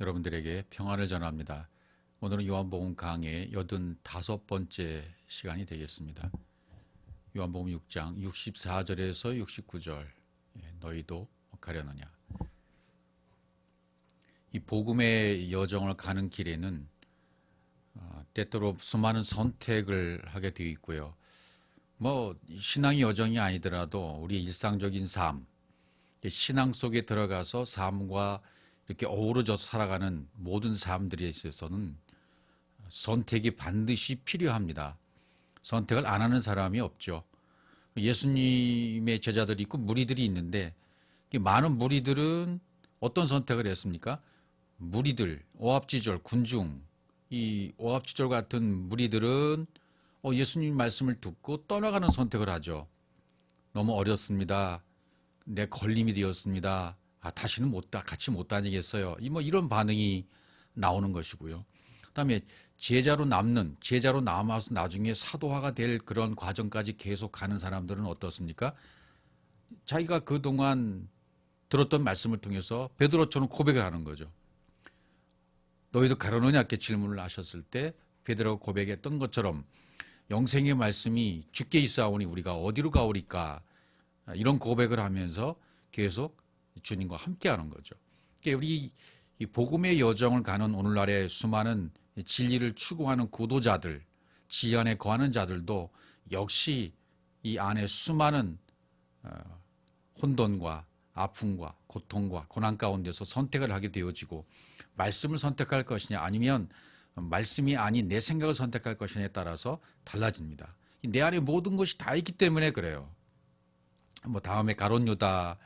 여러분들에게 평안을 전합니다. 오늘은 요한복음 강의 85번째 시간이 되겠습니다. 요한복음 6장 64절에서 69절 너희도 가려느냐. 이 복음의 여정을 가는 길에는 때때로 수많은 선택을 하게 되어 있고요. 신앙의 여정이 아니더라도 우리 일상적인 삶, 신앙 속에 들어가서 삶과 이렇게 어우러져서 살아가는 모든 사람들에 있어서는 선택이 반드시 필요합니다. 선택을 안 하는 사람이 없죠. 예수님의 제자들이 있고 무리들이 있는데 많은 무리들은 어떤 선택을 했습니까? 무리들, 오합지졸, 군중, 이 오합지졸 같은 무리들은 예수님 말씀을 듣고 떠나가는 선택을 하죠. 너무 어렵습니다. 내 걸림이 되었습니다. 다시는 같이 못 다니겠어요. 이런 반응이 나오는 것이고요. 그다음에 제자로 남아서 나중에 사도화가 될 그런 과정까지 계속 가는 사람들은 어떻습니까? 자기가 그동안 들었던 말씀을 통해서 베드로처럼 고백을 하는 거죠. 너희도 가려느냐 이렇게 질문을 하셨을 때 베드로가 고백했던 것처럼 영생의 말씀이 주께 있사오니 우리가 어디로 가오리까, 이런 고백을 하면서 계속 주님과 함께하는 거죠. 우리 이 복음의 여정을 가는 오늘날의 수많은 진리를 추구하는 구도자들, 지 안에 거하는 자들도 역시 이 안에 수많은 혼돈과 아픔과 고통과 고난 가운데서 선택을 하게 되어지고, 말씀을 선택할 것이냐 아니면 말씀이 아닌 내 생각을 선택할 것이냐에 따라서 달라집니다. 내 안에 모든 것이 다 있기 때문에 그래요. 다음에 가룟 유다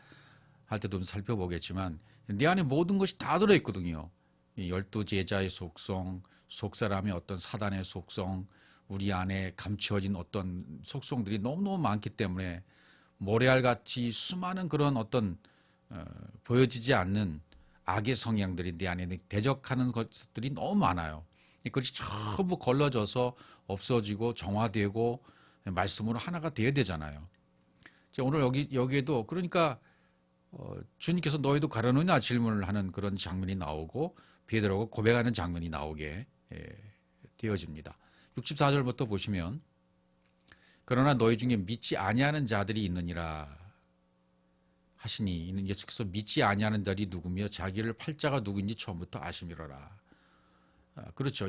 할 때도 좀 살펴보겠지만 내 안에 모든 것이 다 들어있거든요. 12제자의 속성, 속사람의 어떤 사단의 속성, 우리 안에 감추어진 어떤 속성들이 너무너무 많기 때문에 모래알같이 수많은 그런 어떤 보여지지 않는 악의 성향들이 내 안에 대적하는 것들이 너무 많아요. 그것이 전부 걸러져서 없어지고 정화되고 말씀으로 하나가 되어야 되잖아요. 오늘 여기에도 그러니까 주님께서 너희도 가려느냐 질문을 하는 그런 장면이 나오고 베드로가 고백하는 장면이 나오게 되어집니다. 64절부터 보시면 그러나 너희 중에 믿지 아니하는 자들이 있느니라 하시니, 예수께서 믿지 아니하는 자들이 누구며 자기를 팔자가 누구인지 처음부터 아심이로라. 그렇죠.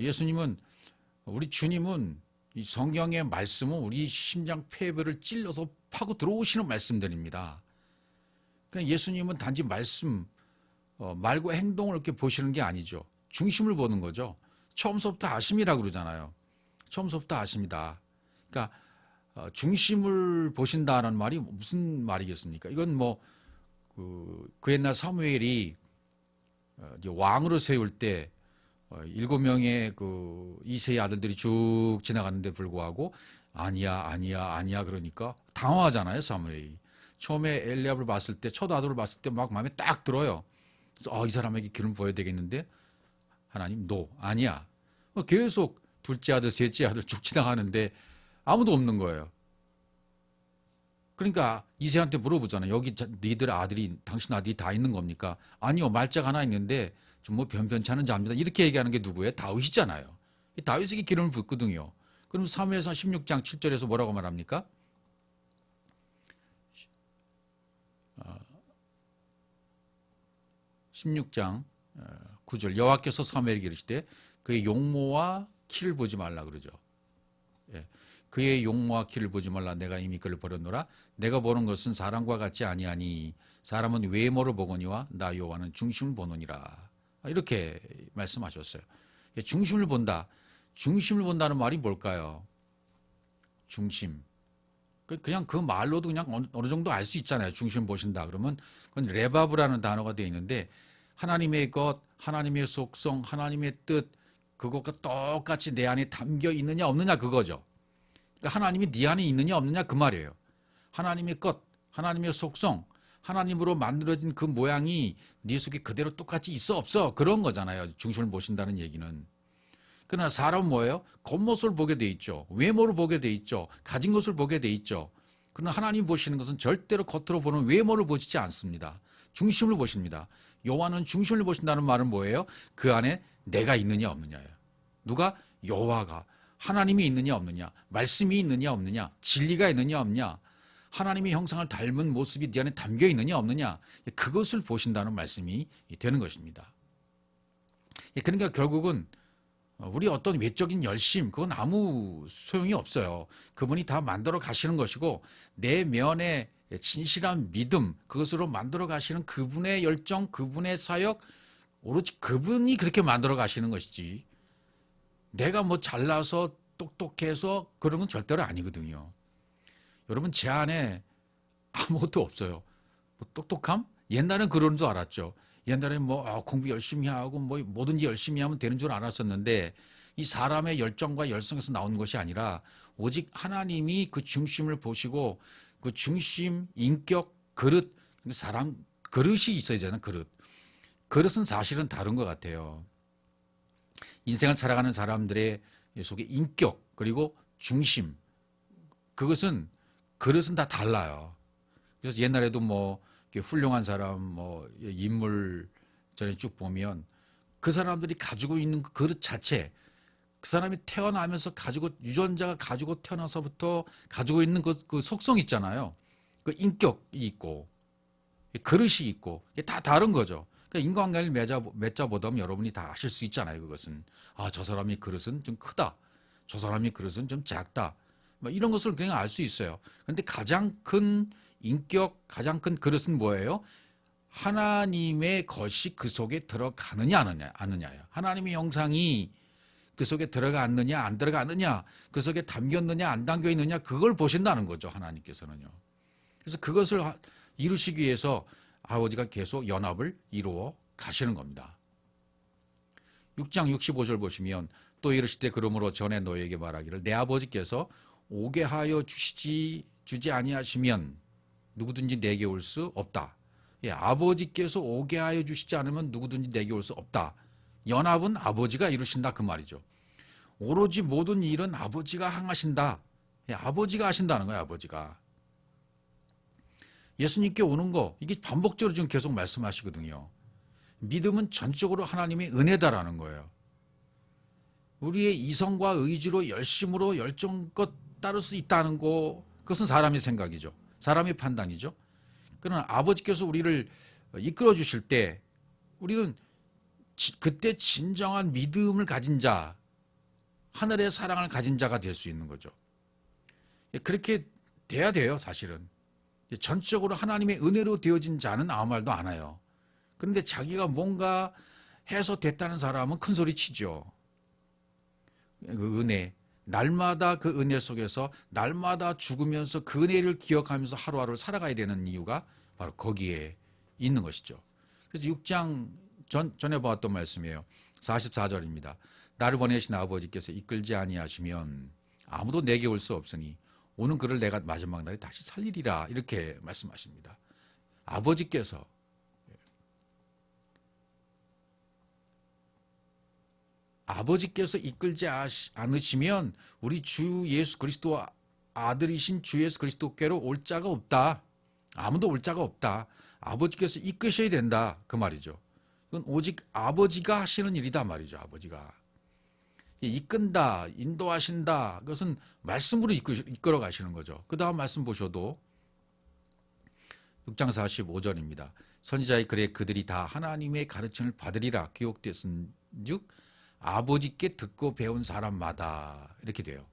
우리 주님은 이 성경의 말씀은 우리 심장 폐배를 찔러서 파고 들어오시는 말씀들입니다. 그냥 예수님은 단지 말씀 말과 행동을 이렇게 보시는 게 아니죠. 중심을 보는 거죠. 처음부터 아심이라고 그러잖아요. 처음부터 아십니다. 그러니까 중심을 보신다는 말이 무슨 말이겠습니까? 이건 그 옛날 사무엘이 왕으로 세울 때 7명의 그 이새의 아들들이 쭉 지나갔는데 불구하고 아니야 그러니까 당황하잖아요. 사무엘이 처음에 엘리압을 봤을 때, 첫 아들을 봤을 때 막 마음에 딱 들어요. 그래서 이 사람에게 기름 부어야 되겠는데 하나님 아니야. 계속 둘째 아들 셋째 아들 쭉 지나가는데 아무도 없는 거예요. 그러니까 이새한테 물어보잖아요. 여기 니들 아들이, 당신 아들이 다 있는 겁니까? 아니요, 말짝 하나 있는데 좀 변변치 않은 자입니다. 이렇게 얘기하는 게 누구예요? 다윗이잖아요. 다윗에게 기름을 붓거든요. 그럼 사무엘상 16장 7절에서 뭐라고 말합니까? 16장 9절 여호와께서 사무엘에게 이르시되 그의 용모와 키를 보지 말라 그러죠. 그의 용모와 키를 보지 말라. 내가 이미 그를 버렸노라. 내가 보는 것은 사람과 같지 아니하니 사람은 외모를 보거니와 나 여호와는 중심을 보노니라. 이렇게 말씀하셨어요. 중심을 본다. 중심을 본다는 말이 뭘까요? 중심. 그냥 그 말로도 그냥 어느 정도 알 수 있잖아요. 중심 보신다 그러면 그건 레바브라는 단어가 되어 있는데 하나님의 것, 하나님의 속성, 하나님의 뜻, 그것과 똑같이 내 안에 담겨 있느냐 없느냐 그거죠. 그러니까 하나님이 네 안에 있느냐 없느냐 그 말이에요. 하나님의 것, 하나님의 속성, 하나님으로 만들어진 그 모양이 네 속에 그대로 똑같이 있어 없어 그런 거잖아요. 중심을 보신다는 얘기는. 그러나 사람은 뭐예요? 겉모습을 보게 돼 있죠. 외모를 보게 돼 있죠. 가진 것을 보게 돼 있죠. 그러나 하나님 보시는 것은 절대로 겉으로 보는 외모를 보시지 않습니다. 중심을 보십니다. 여호와는 중심을 보신다는 말은 뭐예요? 그 안에 내가 있느냐 없느냐예요. 누가? 여호와가. 하나님이 있느냐 없느냐, 말씀이 있느냐 없느냐, 진리가 있느냐 없느냐, 하나님의 형상을 닮은 모습이 네 안에 담겨 있느냐 없느냐, 그것을 보신다는 말씀이 되는 것입니다. 그러니까 결국은 우리 어떤 외적인 열심, 그건 아무 소용이 없어요. 그분이 다 만들어 가시는 것이고, 내 면에 진실한 믿음, 그것으로 만들어 가시는 그분의 열정, 그분의 사역, 오로지 그분이 그렇게 만들어 가시는 것이지, 내가 뭐 잘나서 똑똑해서 그런 건 절대로 아니거든요. 여러분, 제 안에 아무것도 없어요. 뭐 똑똑함? 옛날엔 그런 줄 알았죠. 옛날에 뭐 공부 열심히 하고 뭐 뭐든지 열심히 하면 되는 줄 알았었는데, 이 사람의 열정과 열성에서 나오는 것이 아니라 오직 하나님이 그 중심을 보시고 그 중심, 인격, 그릇, 사람 그릇이 있어야 되잖아요. 그릇은 사실은 다른 것 같아요. 인생을 살아가는 사람들의 속에 인격, 그리고 중심, 그것은 그릇은 다 달라요. 그래서 옛날에도 뭐 훌륭한 사람, 뭐 인물 전에 쭉 보면 그 사람들이 가지고 있는 그 그릇 자체, 그 사람이 태어나면서 가지고, 유전자가 가지고 태어나서부터 가지고 있는 그 속성 있잖아요. 그 인격이 있고 그릇이 있고, 이게 다 다른 거죠. 그러니까 인간관계를 맺자보다면 여러분이 다 아실 수 있잖아요. 그것은 저 사람이 그릇은 좀 크다, 저 사람이 그릇은 좀 작다, 뭐 이런 것을 그냥 알 수 있어요. 그런데 가장 큰 인격, 가장 큰 그릇은 뭐예요? 하나님의 것이 그 속에 들어가느냐 아느냐예요. 하나님의 형상이 그 속에 들어갔느냐 안 들어갔느냐, 그 속에 담겼느냐 안 담겨 있느냐, 그걸 보신다는 거죠, 하나님께서는요. 그래서 그것을 이루시기 위해서 아버지가 계속 연합을 이루어 가시는 겁니다. 6장 65절 보시면, 또 이르시되 그러므로 전에 너에게 말하기를 내 아버지께서 오게 하여 주지 아니하시면 누구든지 내게 올 수 없다. 아버지께서 오게 하여 주시지 않으면 누구든지 내게 올 수 없다. 연합은 아버지가 이루신다, 그 말이죠. 오로지 모든 일은 아버지가 행하신다. 아버지가 하신다는 거예요, 아버지가. 예수님께 오는 거, 이게 반복적으로 지금 계속 말씀하시거든요. 믿음은 전적으로 하나님의 은혜다라는 거예요. 우리의 이성과 의지로 열심으로 열정껏 따를 수 있다는 거, 그것은 사람의 생각이죠. 사람의 판단이죠. 그러나 아버지께서 우리를 이끌어 주실 때 우리는 그때 진정한 믿음을 가진 자, 하늘의 사랑을 가진 자가 될 수 있는 거죠. 그렇게 돼야 돼요, 사실은. 전적으로 하나님의 은혜로 되어진 자는 아무 말도 안 해요. 그런데 자기가 뭔가 해서 됐다는 사람은 큰 소리 치죠. 그 은혜, 날마다 그 은혜 속에서 날마다 죽으면서 그 은혜를 기억하면서 하루하루를 살아가야 되는 이유가 바로 거기에 있는 것이죠. 그래서 6장 전에 보았던 말씀이에요. 44절입니다. 나를 보내신 아버지께서 이끌지 아니하시면 아무도 내게 올 수 없으니 오는 그를 내가 마지막 날에 다시 살리리라, 이렇게 말씀하십니다. 아버지께서 이끌지 않으시면 우리 주 예수 그리스도 아들이신 주 예수 그리스도께로 올 자가 없다. 아무도 올 자가 없다. 아버지께서 이끄셔야 된다, 그 말이죠. 이건 오직 아버지가 하시는 일이다 말이죠. 아버지가 이끈다, 인도하신다, 그것은 말씀으로 이끌어 가시는 거죠. 그 다음 말씀 보셔도 6장 45절입니다. 선지자의 글에 그들이 다 하나님의 가르침을 받으리라 기록됐은즉 아버지께 듣고 배운 사람마다, 이렇게 돼요.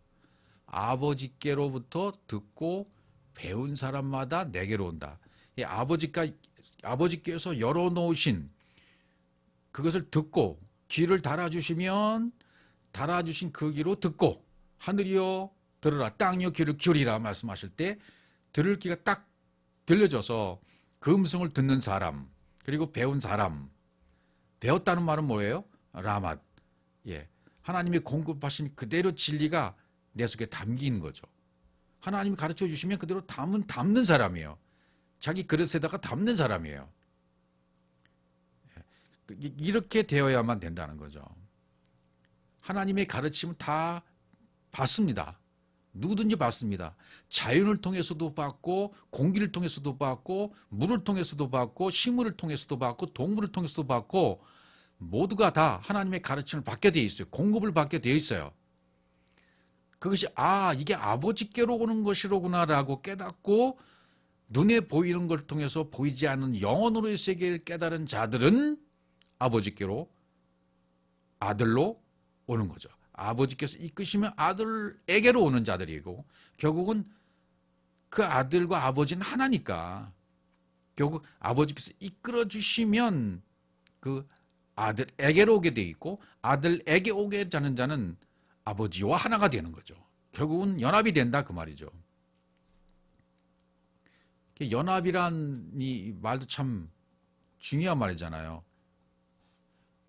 아버지께로부터 듣고 배운 사람마다 내게로 온다. 아버지께서 열어놓으신 그것을 듣고 귀를 달아주시면 달아주신 그 귀로 듣고, 하늘이여 들으라, 땅이여 귀를 기울이라 말씀하실 때 들을 귀가 딱 들려져서 그 음성을 듣는 사람, 그리고 배운 사람. 배웠다는 말은 뭐예요? 라맛. 하나님이 공급하신 그대로 진리가 내 속에 담긴 거죠. 하나님이 가르쳐 주시면 그대로 담는 사람이에요. 자기 그릇에다가 담는 사람이에요. 이렇게 되어야만 된다는 거죠. 하나님의 가르침을 다 받습니다. 누구든지 받습니다. 자연을 통해서도 받고 공기를 통해서도 받고 물을 통해서도 받고 식물을 통해서도 받고 동물을 통해서도 받고 모두가 다 하나님의 가르침을 받게 되어 있어요. 공급을 받게 되어 있어요. 그것이 이게 아버지께로 오는 것이로구나라고 깨닫고 눈에 보이는 걸 통해서 보이지 않는 영혼으로의 세계를 깨달은 자들은 아버지께로 아들로 오는 거죠. 아버지께서 이끄시면 아들에게로 오는 자들이고 결국은 그 아들과 아버지는 하나니까 결국 아버지께서 이끌어 주시면 그 아들에게로 오게 돼 있고 아들에게 오게 되는 자는 아버지와 하나가 되는 거죠. 결국은 연합이 된다 그 말이죠. 연합이란 이 말도 참 중요한 말이잖아요.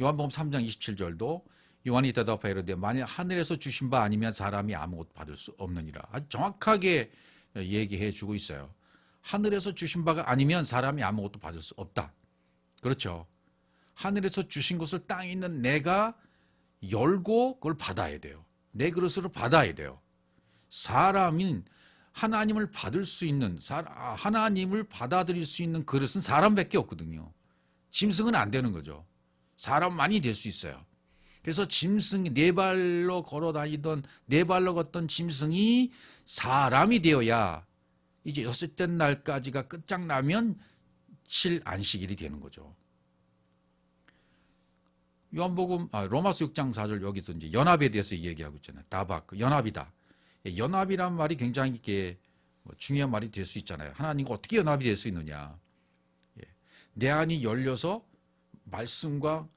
요한복음 3장 27절도 요한이 대답하여 이르되 만일 하늘에서 주신 바 아니면 사람이 아무것도 받을 수 없느니라. 아주 정확하게 얘기해 주고 있어요. 하늘에서 주신 바가 아니면 사람이 아무것도 받을 수 없다. 그렇죠. 하늘에서 주신 것을 땅에 있는 내가 열고 그걸 받아야 돼요. 내 그릇으로 받아야 돼요. 사람인 하나님을 받을 수 있는 하나님을 받아들일 수 있는 그릇은 사람밖에 없거든요. 짐승은 안 되는 거죠. 사람만이 될 수 있어요. 그래서 짐승이 네 발로 걸어 다니던 네 발로 걷던 짐승이 사람이 되어야 이제 여섯째 날까지가 끝장나면 7안식일이 되는 거죠. 요한복음 로마서 6장 4절 여기서 이제 연합에 대해서 얘기하고 있잖아요. 다박 연합이다. 연합이란 말이 굉장히 이게 중요한 말이 될 수 있잖아요. 하나님과 어떻게 연합이 될 수 있느냐. 내 안이 열려서 말씀과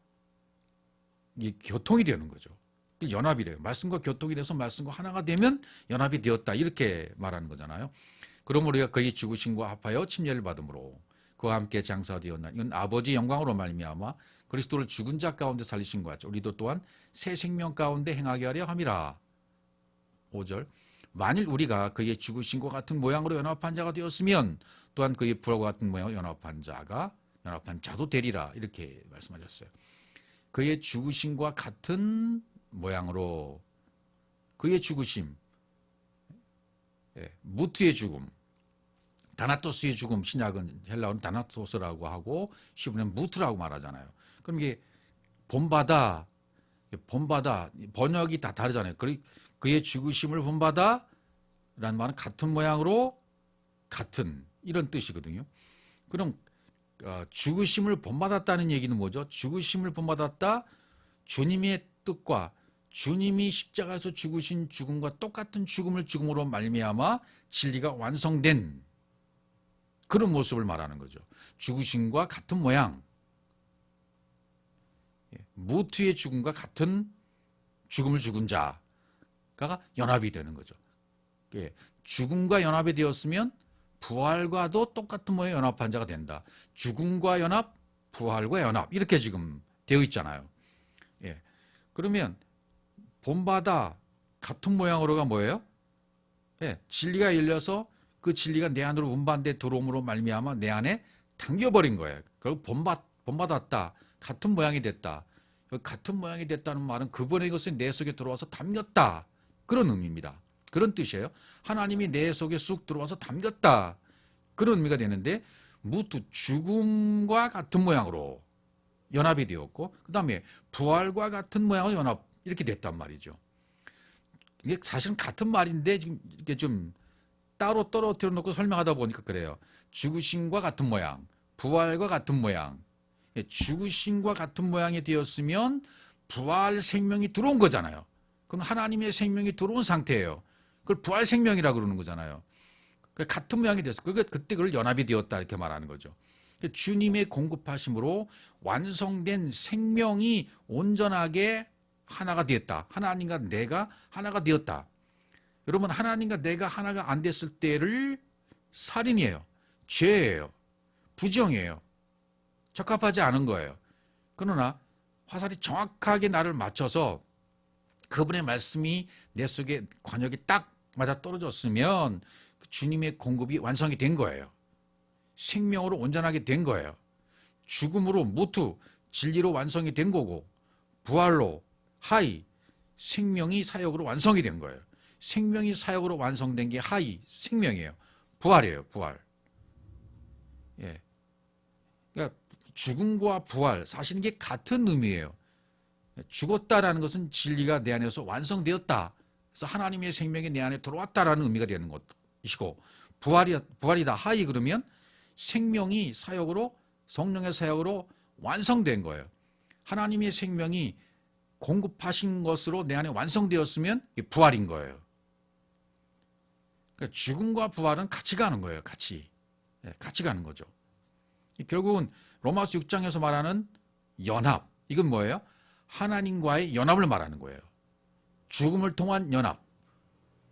교통이 되는 거죠. 연합이래요. 말씀과 교통이 돼서 말씀과 하나가 되면 연합이 되었다. 이렇게 말하는 거잖아요. 그러므로 우리가 그의 죽으심과 합하여 침례를 받음으로 그와 함께 장사되었나. 이건 아버지 영광으로 말미암아 그리스도를 죽은 자 가운데 살리신 것 같죠. 우리도 또한 새 생명 가운데 행하게 하려 함이라. 5절 만일 우리가 그의 죽으심과 같은 모양으로 연합한 자가 되었으면 또한 그의 부활과 같은 모양으로 연합한 자도 되리라. 이렇게 말씀하셨어요. 그의 죽으심과 같은 모양으로 그의 죽으심, 무트의 죽음, 다나토스의 죽음, 신약은 헬라어는 다나토스라고 하고 히브리는 무트라고 말하잖아요. 그럼 이게 본받아 번역이 다 다르잖아요. 그의 죽으심을 본받아 라는 말은 같은 모양으로 같은 이런 뜻이거든요. 그럼 죽으심을 본받았다는 얘기는 뭐죠? 죽으심을 본받았다. 주님의 뜻과 주님이 십자가에서 죽으신 죽음과 똑같은 죽음으로 말미암아 진리가 완성된 그런 모습을 말하는 거죠. 죽으심과 같은 모양. 무트의 죽음과 같은 죽음을 죽은 자가 연합이 되는 거죠. 죽음과 연합이 되었으면 부활과도 똑같은 모양의 연합한 자가 된다. 죽음과 연합, 부활과 연합 이렇게 지금 되어 있잖아요. 그러면 본받아 같은 모양으로가 뭐예요? 진리가 열려서 그 진리가 내 안으로 운반돼 들어옴으로 말미암아 내 안에 당겨버린 거예요. 그리고 본받았다. 같은 모양이 됐다. 같은 모양이 됐다는 말은 그분의 것이 내 속에 들어와서 담겼다. 그런 의미입니다. 그런 뜻이에요. 하나님이 내 속에 쑥 들어와서 담겼다. 그런 의미가 되는데 무트 죽음과 같은 모양으로 연합이 되었고 그 다음에 부활과 같은 모양으로 연합 이렇게 됐단 말이죠. 이게 사실은 같은 말인데 지금 이렇게 좀 따로 떨어뜨려 놓고 설명하다 보니까 그래요. 죽으심과 같은 모양, 부활과 같은 모양. 죽으심과 같은 모양이 되었으면 부활 생명이 들어온 거잖아요. 그럼 하나님의 생명이 들어온 상태예요. 그걸 부활 생명이라고 그러는 거잖아요. 같은 모양이 됐어. 그때 그걸 연합이 되었다 이렇게 말하는 거죠. 주님의 공급하심으로 완성된 생명이 온전하게 하나가 되었다. 하나님과 내가 하나가 되었다. 여러분 하나님과 내가 하나가 안 됐을 때를 살인이에요. 죄예요. 부정이에요. 적합하지 않은 거예요. 그러나 화살이 정확하게 나를 맞춰서 그분의 말씀이 내 속에 관역이 딱 맞아 떨어졌으면 주님의 공급이 완성이 된 거예요. 생명으로 온전하게 된 거예요. 죽음으로 무트, 진리로 완성이 된 거고 부활로 하이, 생명이 사역으로 완성이 된 거예요. 생명이 사역으로 완성된 게 하이, 생명이에요. 부활이에요, 부활. 예. 그러니까 죽음과 부활, 사실 이게 같은 의미예요. 죽었다라는 것은 진리가 내 안에서 완성되었다. 그래서 하나님의 생명이 내 안에 들어왔다라는 의미가 되는 것이고, 부활이다. 하이 그러면 생명이 사역으로, 성령의 사역으로 완성된 거예요. 하나님의 생명이 공급하신 것으로 내 안에 완성되었으면 부활인 거예요. 그러니까 죽음과 부활은 같이 가는 거예요. 같이. 같이 가는 거죠. 결국은 로마서 6장에서 말하는 연합. 이건 뭐예요? 하나님과의 연합을 말하는 거예요. 죽음을 통한 연합.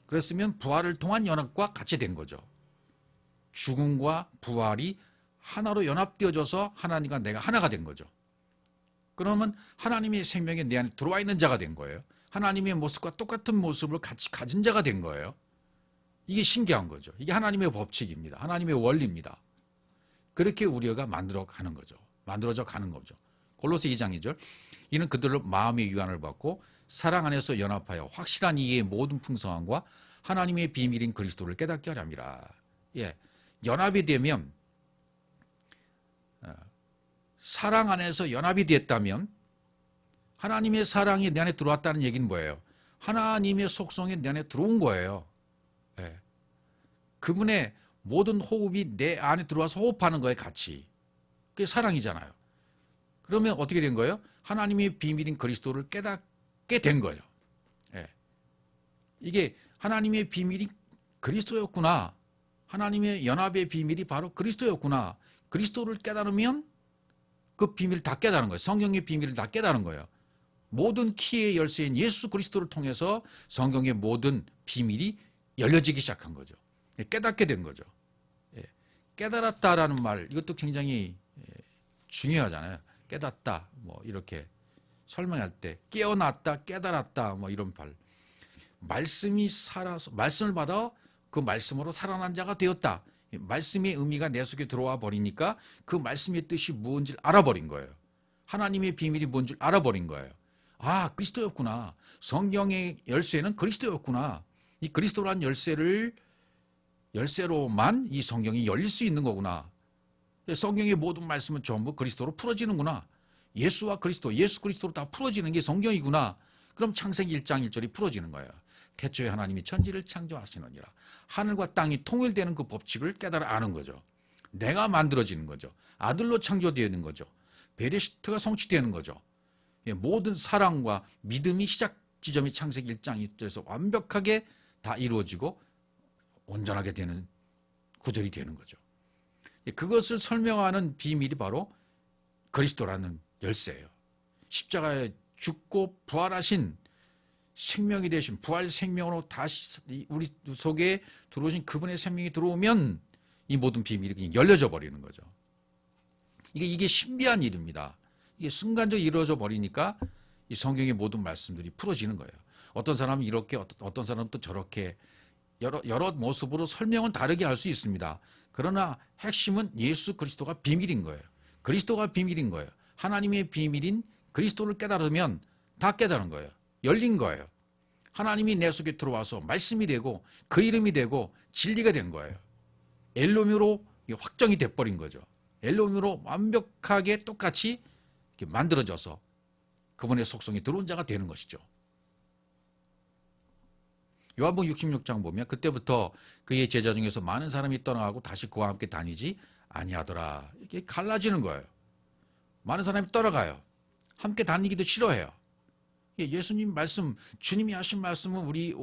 그랬으면 부활을 통한 연합과 같이 된 거죠. 죽음과 부활이 하나로 연합되어져서 하나님과 내가 하나가 된 거죠. 그러면 하나님의 생명이 내 안에 들어와 있는 자가 된 거예요. 하나님의 모습과 똑같은 모습을 같이 가진 자가 된 거예요. 이게 신기한 거죠. 이게 하나님의 법칙입니다. 하나님의 원리입니다. 그렇게 우리가 만들어가는 거죠. 만들어져 가는 거죠. 골로새 2장 2절. 이는 그들로 마음의 유한을 받고 사랑 안에서 연합하여 확실한 이해의 모든 풍성함과 하나님의 비밀인 그리스도를 깨닫게 하려 함이라. 예. 연합이 되면, 사랑 안에서 연합이 됐다면 하나님의 사랑이 내 안에 들어왔다는 얘기는 뭐예요? 하나님의 속성이 내 안에 들어온 거예요. 예. 그분의 모든 호흡이 내 안에 들어와서 호흡하는 거예요, 같이. 그게 사랑이잖아요. 그러면 어떻게 된 거예요? 하나님의 비밀인 그리스도를 깨닫게 된 거예요. 예. 이게 하나님의 비밀이 그리스도였구나. 하나님의 연합의 비밀이 바로 그리스도였구나. 그리스도를 깨달으면 그 비밀을 다 깨달은 거예요. 성경의 비밀을 다 깨달은 거예요. 모든 키의 열쇠인 예수 그리스도를 통해서 성경의 모든 비밀이 열려지기 시작한 거죠. 깨닫게 된 거죠. 깨달았다라는 말, 이것도 굉장히 중요하잖아요. 깨닫다, 뭐 이렇게 설명할 때 깨어났다, 깨달았다, 뭐 이런 말. 말씀이 살아서, 말씀을 받아 그 말씀으로 살아난 자가 되었다. 말씀의 의미가 내 속에 들어와 버리니까 그 말씀의 뜻이 무엇인지를 알아버린 거예요. 하나님의 비밀이 뭔지 알아버린 거예요. 아, 그리스도였구나. 성경의 열쇠는 그리스도였구나. 이 그리스도란 열쇠로만 이 성경이 열릴 수 있는 거구나. 성경의 모든 말씀은 전부 그리스도로 풀어지는구나. 예수와 그리스도, 예수 그리스도로 다 풀어지는 게 성경이구나. 그럼 창세기 1장 1절이 풀어지는 거예요. 태초에 하나님이 천지를 창조하시느니라. 하늘과 땅이 통일되는 그 법칙을 깨달아 아는 거죠. 내가 만들어지는 거죠. 아들로 창조되는 거죠. 베레시트가 성취되는 거죠. 모든 사랑과 믿음이 시작 지점이 창세기 1장 1절에서 완벽하게 다 이루어지고 온전하게 되는 구절이 되는 거죠. 그것을 설명하는 비밀이 바로 그리스도라는 열쇠예요. 십자가에 죽고 부활하신 생명이 되신 부활 생명으로 다시 우리 속에 들어오신 그분의 생명이 들어오면 이 모든 비밀이 열려져 버리는 거죠. 이게 신비한 일입니다. 이게 순간적으로 이루어져 버리니까 이 성경의 모든 말씀들이 풀어지는 거예요. 어떤 사람은 이렇게, 어떤 사람은 또 저렇게 여러 모습으로 설명은 다르게 할 수 있습니다. 그러나 핵심은 예수 그리스도가 비밀인 거예요. 그리스도가 비밀인 거예요. 하나님의 비밀인 그리스도를 깨달으면 다 깨달은 거예요. 열린 거예요. 하나님이 내 속에 들어와서 말씀이 되고 그 이름이 되고 진리가 된 거예요. 엘로미로 확정이 돼버린 거죠. 엘로미로 완벽하게 똑같이 이렇게 만들어져서 그분의 속성이 들어온 자가 되는 것이죠. 요한복음 66장 보면 그때부터 그의 제자 중에서 많은 사람이 떠나가고 다시 그와 함께 다니지 아니하더라. 이게 갈라지는 거예요. 많은 사람이 떠나가요. 함께 다니기도 싫어해요. 예수님 말씀, 주님이 하신 말씀은 우리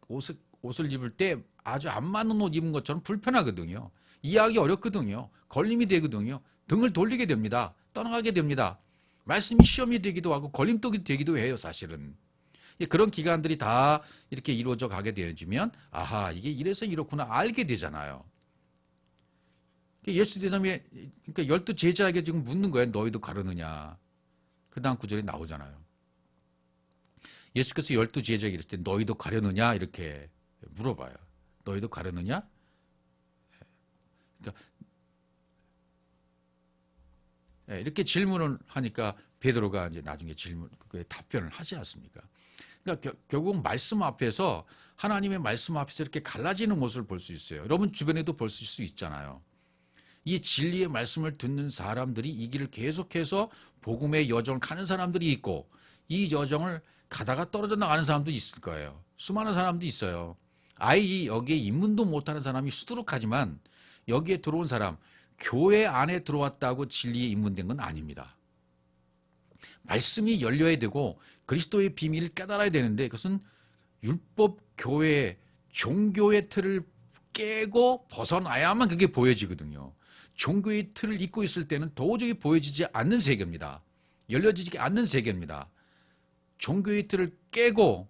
옷을 입을 때 아주 안 맞는 옷 입은 것처럼 불편하거든요. 이해하기 어렵거든요. 걸림이 되거든요. 등을 돌리게 됩니다. 떠나가게 됩니다. 말씀이 시험이 되기도 하고 걸림돌이 되기도 해요, 사실은. 그런 기간들이 다 이렇게 이루어져 가게 되어지면 아하, 이게 이래서 이렇구나 알게 되잖아요. 예수 대담에 그러니까 12 제자에게 지금 묻는 거예요. 너희도 가르느냐. 그 다음 구절에 나오잖아요. 예수께서 12 제자에게 이랬을 때 너희도 가려느냐 이렇게 물어봐요. 너희도 가려느냐? 그러니까 이렇게 질문을 하니까 베드로가 이제 나중에 답변을 하지 않습니까? 그러니까 결국 말씀 앞에서 하나님의 말씀 앞에서 이렇게 갈라지는 모습을 볼 수 있어요. 여러분 주변에도 볼 수 있잖아요. 이 진리의 말씀을 듣는 사람들이 이 길을 계속해서 복음의 여정을 가는 사람들이 있고 이 여정을 가다가 떨어져 나가는 사람도 있을 거예요. 수많은 사람도 있어요. 아예 여기에 입문도 못하는 사람이 수두룩하지만 여기에 들어온 사람, 교회 안에 들어왔다고 진리에 입문된 건 아닙니다. 말씀이 열려야 되고 그리스도의 비밀을 깨달아야 되는데 그것은 율법 교회, 종교의 틀을 깨고 벗어나야만 그게 보여지거든요. 종교의 틀을 잇고 있을 때는 도저히 보여지지 않는 세계입니다. 열려지지 않는 세계입니다. 종교의 틀을 깨고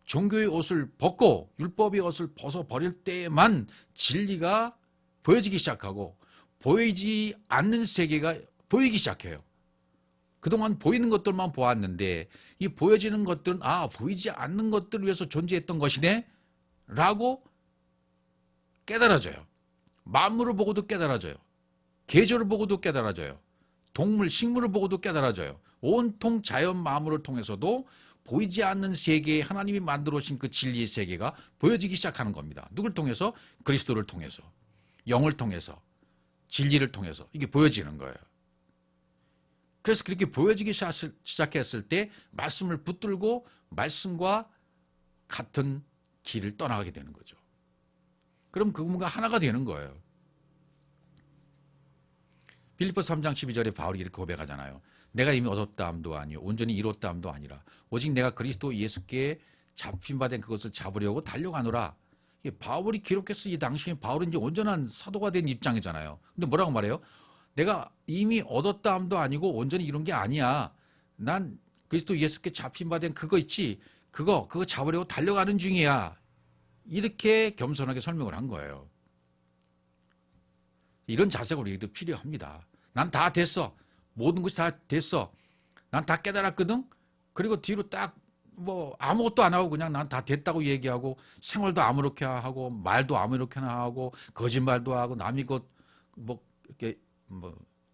종교의 옷을 벗고 율법의 옷을 벗어버릴 때만 진리가 보여지기 시작하고 보이지 않는 세계가 보이기 시작해요. 그동안 보이는 것들만 보았는데 이 보여지는 것들은 보이지 않는 것들을 위해서 존재했던 것이네 라고 깨달아져요. 만물을 보고도 깨달아져요. 계절을 보고도 깨달아져요. 동물, 식물을 보고도 깨달아져요. 온통 자연 만물을 통해서도 보이지 않는 세계에 하나님이 만들어 오신 그 진리의 세계가 보여지기 시작하는 겁니다. 누굴 통해서? 그리스도를 통해서, 영을 통해서, 진리를 통해서 이게 보여지는 거예요. 그래서 그렇게 보여지기 시작했을 때 말씀을 붙들고 말씀과 같은 길을 떠나가게 되는 거죠. 그럼 그분과 하나가 되는 거예요. 빌립보서 3장 12절에 바울이 이렇게 고백하잖아요. 내가 이미 얻었다함도 아니요 온전히 이뤘다함도 아니라 오직 내가 그리스도 예수께 잡힌 바 된 그것을 잡으려고 달려가노라. 바울이 기록했을 이 당시에 바울은 이제 온전한 사도가 된 입장이잖아요. 근데 뭐라고 말해요? 내가 이미 얻었다함도 아니고 온전히 이룬 게 아니야. 난 그리스도 예수께 잡힌 바 된 그거 있지. 그거 잡으려고 달려가는 중이야. 이렇게 겸손하게 설명을 한 거예요. 이런 자세가 우리에게도 필요합니다. 난 다 됐어. 모든 것이 다 됐어. 난 다 깨달았거든. 그리고 뒤로 딱 아무것도 안 하고 그냥 난 다 됐다고 얘기하고 생활도 아무렇게 하고 말도 아무렇게나 하고 거짓말도 하고 남이 이렇게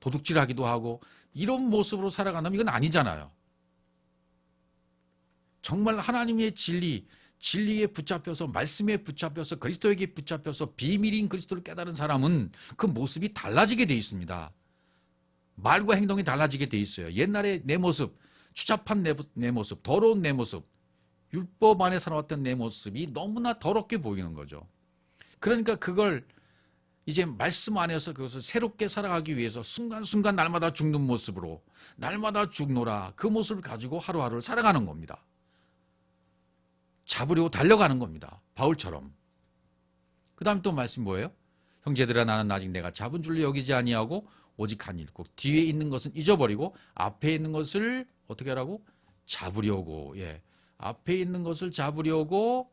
도둑질하기도 하고 이런 모습으로 살아간다면 이건 아니잖아요. 정말 하나님의 진리에 붙잡혀서 말씀에 붙잡혀서 그리스도에게 붙잡혀서 비밀인 그리스도를 깨달은 사람은 그 모습이 달라지게 돼 있습니다. 말과 행동이 달라지게 돼 있어요. 옛날에 내 모습, 추잡한 내 모습, 더러운 내 모습, 율법 안에 살아왔던 내 모습이 너무나 더럽게 보이는 거죠. 그러니까 그걸 이제 말씀 안에서 그것을 새롭게 살아가기 위해서 순간순간 날마다 죽는 모습으로 날마다 죽노라 그 모습을 가지고 하루하루를 살아가는 겁니다. 잡으려고 달려가는 겁니다. 바울처럼. 그 다음 또 말씀 뭐예요? 형제들아 나는 아직 내가 잡은 줄로 여기지 아니하고 오직 한 일 곧 뒤에 있는 것은 잊어버리고 앞에 있는 것을 어떻게 하라고? 잡으려고. 앞에 있는 것을 잡으려고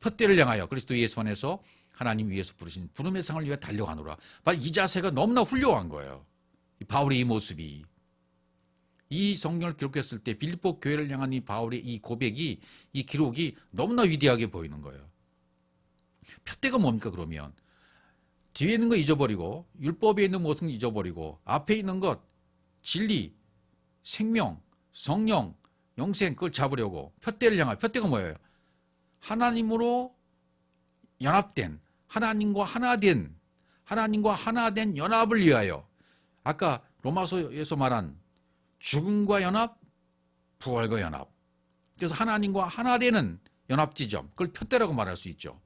푯대를 향하여 그리스도 예수 안에서 하나님 위에서 부르신 부름의 상을 위해 달려가노라. 이 자세가 너무나 훌륭한 거예요. 바울의 이 모습이. 이 성경을 기록했을 때 빌립보 교회를 향한 이 바울의 이 고백이 이 기록이 너무나 위대하게 보이는 거예요. 푯대가 뭡니까 그러면? 뒤에 있는 거 잊어버리고 율법에 있는 것은 잊어버리고 앞에 있는 것 진리, 생명, 성령, 영생 그걸 잡으려고 푯대를 향한 푯대가 뭐예요? 하나님으로 연합된 하나님과 하나 된 연합을 위하여 아까 로마서에서 말한 죽음과 연합, 부활과 연합. 그래서 하나님과 하나 되는 연합 지점, 그걸 푯대라고 말할 수 있죠.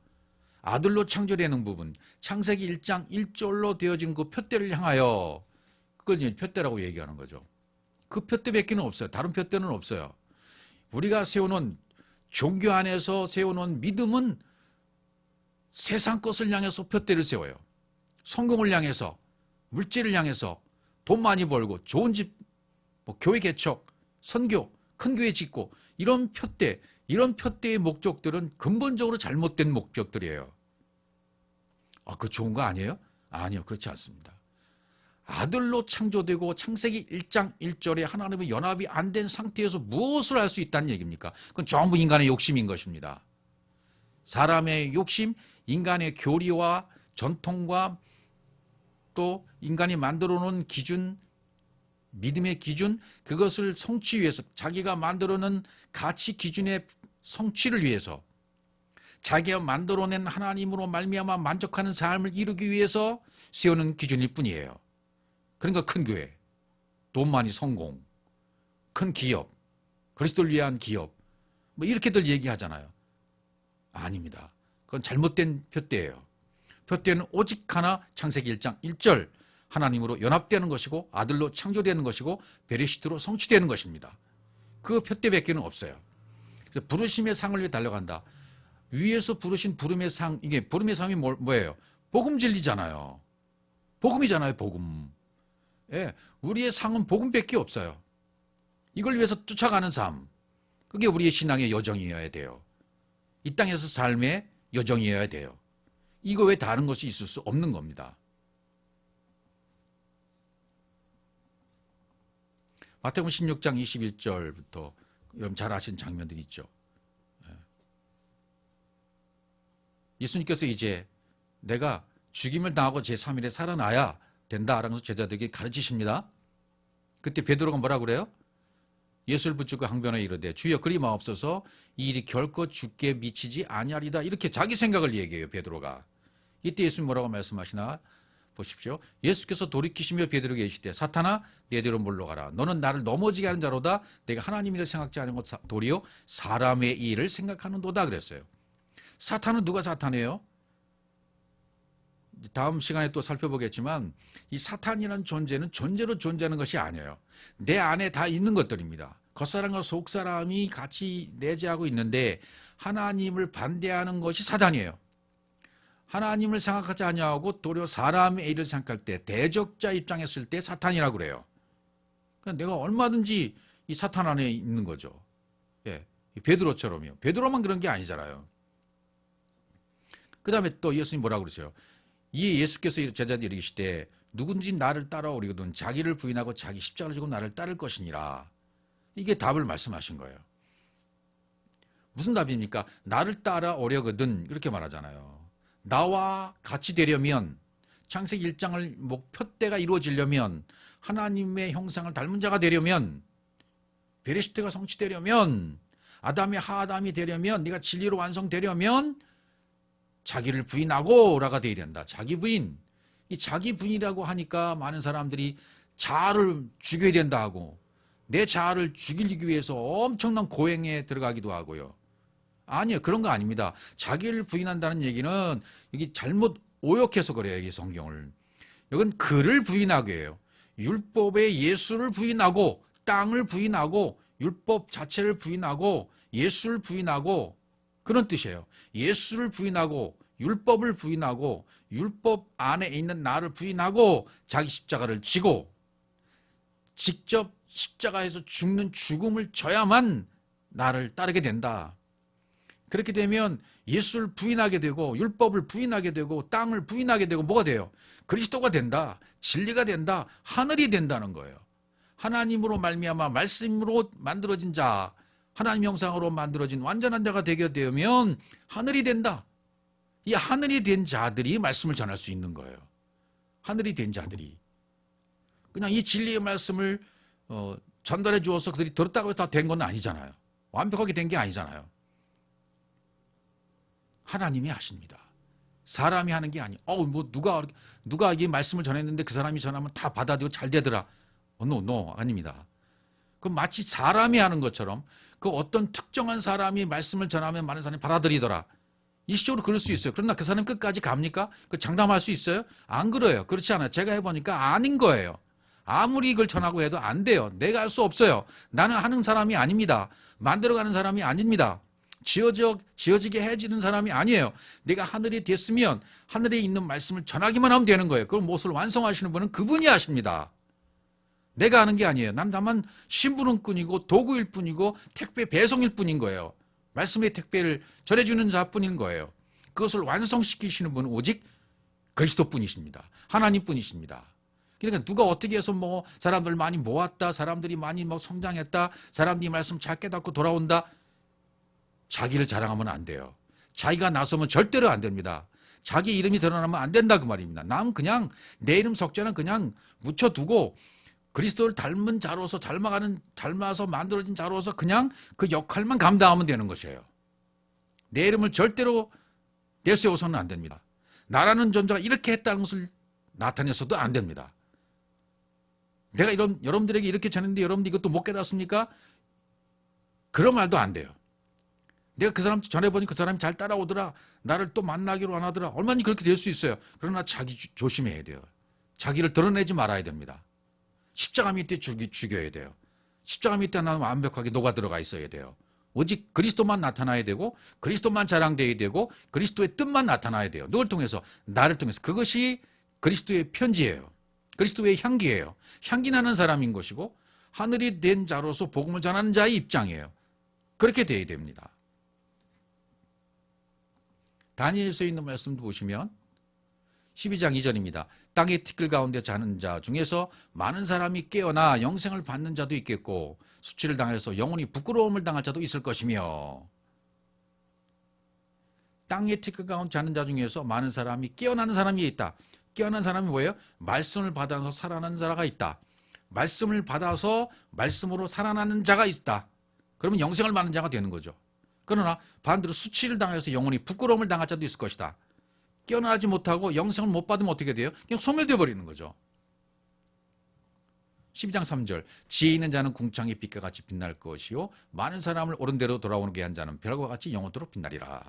아들로 창조되는 부분, 창세기 1장 1절로 되어진 그 푯대를 향하여 그걸 이제 푯대라고 얘기하는 거죠. 그 푯대밖에는 없어요. 다른 푯대는 없어요. 우리가 세워놓은 종교 안에서 세워놓은 믿음은 세상 것을 향해서 푯대를 세워요. 성공을 향해서, 물질을 향해서, 돈 많이 벌고, 좋은 집, 교회 개척, 선교, 큰 교회 짓고 이런 푯대의 목적들은 근본적으로 잘못된 목적들이에요. 그거 좋은 거 아니에요? 아니요, 그렇지 않습니다. 아들로 창조되고 창세기 1장 1절에 하나님의 연합이 안 된 상태에서 무엇을 할 수 있다는 얘기입니까? 그건 전부 인간의 욕심인 것입니다. 사람의 욕심, 인간의 교리와 전통과 또 인간이 만들어 놓은 기준, 믿음의 기준, 그것을 성취 위해서, 자기가 만들어낸 가치 기준의 성취를 위해서, 자기가 만들어낸 하나님으로 말미암아 만족하는 삶을 이루기 위해서 세우는 기준일 뿐이에요. 그러니까 큰 교회, 돈 많이 성공, 큰 기업, 그리스도를 위한 기업, 뭐 이렇게들 얘기하잖아요. 아닙니다. 그건 잘못된 표대예요. 표대는 오직 하나, 창세기 1장 1절 하나님으로 연합되는 것이고 아들로 창조되는 것이고 베레시트로 성취되는 것입니다. 그 표대밖에는 없어요. 그래서 부르심의 상을 위해 달려간다. 위에서 부르신 부름의 상, 이게 부름의 상이 뭐예요? 복음 진리잖아요. 복음이잖아요, 복음. 예, 우리의 상은 복음밖에 없어요. 이걸 위해서 쫓아가는 삶, 그게 우리의 신앙의 여정이어야 돼요. 이 땅에서 삶의 여정이어야 돼요. 이거 외에 다른 것이 있을 수 없는 겁니다. 마태복음 16장 21절부터 여러분 잘 아시는 장면들이 있죠. 예수님께서 이제 내가 죽임을 당하고 제3일에 살아나야 된다라는 제자들에게 가르치십니다. 그때 베드로가 뭐라 그래요? 예수를 붙잡고 항변하여 이르되 주여 그리 마옵소서 이 일이 결코 주께 미치지 아니하리다. 이렇게 자기 생각을 얘기해요, 베드로가. 이때 예수님 뭐라고 말씀하시나 보십시오. 예수께서 돌이키시며 베드로에게 이르시되 사탄아 내 뒤로 물러가라. 너는 나를 넘어지게 하는 자로다. 내가 하나님이라 생각지 않은 것 도리요 사람의 일을 생각하는도다 그랬어요. 사탄은 누가 사탄이에요? 다음 시간에 또 살펴보겠지만 이 사탄이라는 존재는 존재로 존재하는 것이 아니에요. 내 안에 다 있는 것들입니다. 겉사람과 속사람이 같이 내재하고 있는데 하나님을 반대하는 것이 사탄이에요. 하나님을 생각하지 아니하고 도리어 사람의 일을 생각할 때 대적자 입장에 있을 때 사탄이라고 그래요. 그러니까 내가 얼마든지 이 사탄 안에 있는 거죠. 예, 베드로처럼요. 베드로만 그런 게 아니잖아요. 그 다음에 또 예수님 뭐라고 그러세요? 이에 예수께서 제자들에게 이르시되 누군지 나를 따라오려거든 자기를 부인하고 자기 십자가를 지고 나를 따를 것이니라. 이게 답을 말씀하신 거예요. 무슨 답입니까? 나를 따라오려거든 이렇게 말하잖아요. 나와 같이 되려면 창세기 1장을 표대가 이루어지려면 하나님의 형상을 닮은 자가 되려면 베레시트가 성취되려면 아담의 하아담이 되려면 네가 진리로 완성되려면 자기를 부인하고 라가 되어야 된다. 자기 부인. 이 자기 부인이라고 하니까 많은 사람들이 자아를 죽여야 된다 하고 내 자아를 죽이기 위해서 엄청난 고행에 들어가기도 하고요. 아니요. 그런 거 아닙니다. 자기를 부인한다는 얘기는 이게 잘못 오역해서 그래요. 이 성경을. 이건 그를 부인하게 해요. 율법의 예수를 부인하고 땅을 부인하고 율법 자체를 부인하고 예수를 부인하고 그런 뜻이에요. 예수를 부인하고 율법을 부인하고 율법 안에 있는 나를 부인하고 자기 십자가를 지고 직접 십자가에서 죽는 죽음을 져야만 나를 따르게 된다. 그렇게 되면 예수를 부인하게 되고 율법을 부인하게 되고 땅을 부인하게 되고 뭐가 돼요? 그리스도가 된다. 진리가 된다. 하늘이 된다는 거예요. 하나님으로 말미암아 말씀으로 만들어진 자, 하나님 형상으로 만들어진 완전한 자가 되게 되면 하늘이 된다. 이 하늘이 된 자들이 말씀을 전할 수 있는 거예요. 하늘이 된 자들이. 그냥 이 진리의 말씀을 전달해 주어서 그들이 들었다고 해서 다 된 건 아니잖아요. 완벽하게 된 게 아니잖아요. 하나님이 하십니다. 사람이 하는 게 아니에요. 뭐 누가 이 말씀을 전했는데 그 사람이 전하면 다 받아들이고 잘 되더라. no, 아닙니다. 그 마치 사람이 하는 것처럼 그 어떤 특정한 사람이 말씀을 전하면 많은 사람이 받아들이더라. 일시적으로 그럴 수 있어요. 그러나 그 사람 끝까지 갑니까? 그 장담할 수 있어요? 안 그래요. 그렇지 않아요. 제가 해보니까 아닌 거예요. 아무리 이걸 전하고 해도 안 돼요. 내가 할 수 없어요. 나는 하는 사람이 아닙니다. 만들어가는 사람이 아닙니다. 지어지게 해지는 사람이 아니에요. 내가 하늘이 됐으면 하늘에 있는 말씀을 전하기만 하면 되는 거예요. 그럼 무엇을 완성하시는 분은 그분이 하십니다. 내가 하는 게 아니에요. 난 다만 심부름꾼이고 도구일 뿐이고 택배 배송일 뿐인 거예요. 말씀의 택배를 전해주는 자뿐인 거예요. 그것을 완성시키시는 분은 오직 그리스도뿐이십니다. 하나님뿐이십니다. 그러니까 누가 어떻게 해서 뭐 사람들 많이 모았다, 사람들이 많이 뭐 성장했다, 사람들이 말씀 잘 깨닫고 돌아온다. 자기를 자랑하면 안 돼요. 자기가 나서면 절대로 안 됩니다. 자기 이름이 드러나면 안 된다 그 말입니다. 남 그냥 내 이름 석자는 그냥 묻혀두고 그리스도를 닮은 자로서 닮아서 만들어진 자로서 그냥 그 역할만 감당하면 되는 것이에요. 내 이름을 절대로 내세워서는 안 됩니다. 나라는 존재가 이렇게 했다는 것을 나타내서도 안 됩니다. 내가 여러분들에게 이렇게 전했는데 여러분들 이것도 못 깨닫습니까? 그런 말도 안 돼요. 내가 그 사람 전해보니 그 사람이 잘 따라오더라. 나를 또 만나기로 안 하더라. 얼마나 그렇게 될 수 있어요. 그러나 자기 조심해야 돼요. 자기를 드러내지 말아야 됩니다. 십자가 밑에 죽여야 돼요. 십자가 밑에 나는 완벽하게 녹아 들어가 있어야 돼요. 오직 그리스도만 나타나야 되고 그리스도만 자랑되어야 되고 그리스도의 뜻만 나타나야 돼요. 누굴 통해서? 나를 통해서. 그것이 그리스도의 편지예요. 그리스도의 향기예요. 향기 나는 사람인 것이고 하늘이 된 자로서 복음을 전하는 자의 입장이에요. 그렇게 되어야 됩니다. 다니엘서에 있는 말씀도 보시면 12장 2절입니다. 땅의 티끌 가운데 자는 자 중에서 많은 사람이 깨어나 영생을 받는 자도 있겠고 수치를 당해서 영원히 부끄러움을 당할 자도 있을 것이며, 땅의 티끌 가운데 자는 자 중에서 많은 사람이 깨어나는 사람이 있다. 깨어난 사람이 뭐예요? 말씀을 받아서 살아나는 자가 있다. 말씀을 받아서 말씀으로 살아나는 자가 있다. 그러면 영생을 받는 자가 되는 거죠. 그러나 반대로 수치를 당해서 영원히 부끄러움을 당할 자도 있을 것이다. 깨어나지 못하고 영생을 못 받으면 어떻게 돼요? 그냥 소멸되어 버리는 거죠. 12장 3절 지혜 있는 자는 궁창의 빛과 같이 빛날 것이요 많은 사람을 옳은 대로 돌아오게 한 자는 별과 같이 영원토록 빛나리라.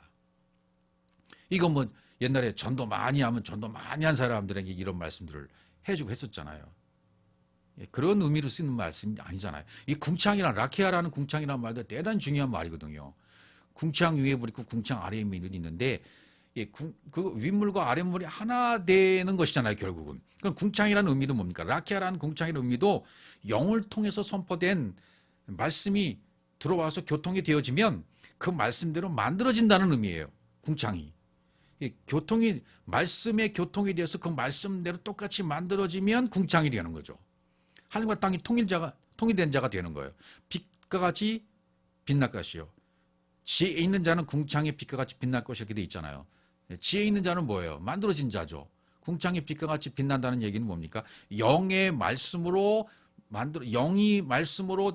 이건 뭐 옛날에 전도 많이 하면 전도 많이 한 사람들에게 이런 말씀들을 해주고 했었잖아요. 그런 의미로 쓰는 말씀이 아니잖아요. 이 궁창이란 라케아라는 궁창이라는 말도 대단히 중요한 말이거든요. 궁창 위에 물 있고 궁창 아래에 물이 있는데 그 윗물과 아랫물이 하나 되는 것이잖아요, 결국은. 그럼 궁창이라는 의미도 뭡니까? 라케아라는 궁창이라는 의미도 영을 통해서 선포된 말씀이 들어와서 교통이 되어지면 그 말씀대로 만들어진다는 의미예요, 궁창이. 말씀의 교통이 되어서 그 말씀대로 똑같이 만들어지면 궁창이 되는 거죠. 하늘과 땅이 통일된 자가 되는 거예요. 빛과 같이 빛날 것이요. 지혜 있는 자는 궁창의 빛과 같이 빛날 것이 이렇게 돼 있잖아요. 지혜 있는 자는 뭐예요? 만들어진 자죠. 궁창의 빛과 같이 빛난다는 얘기는 뭡니까? 영이 말씀으로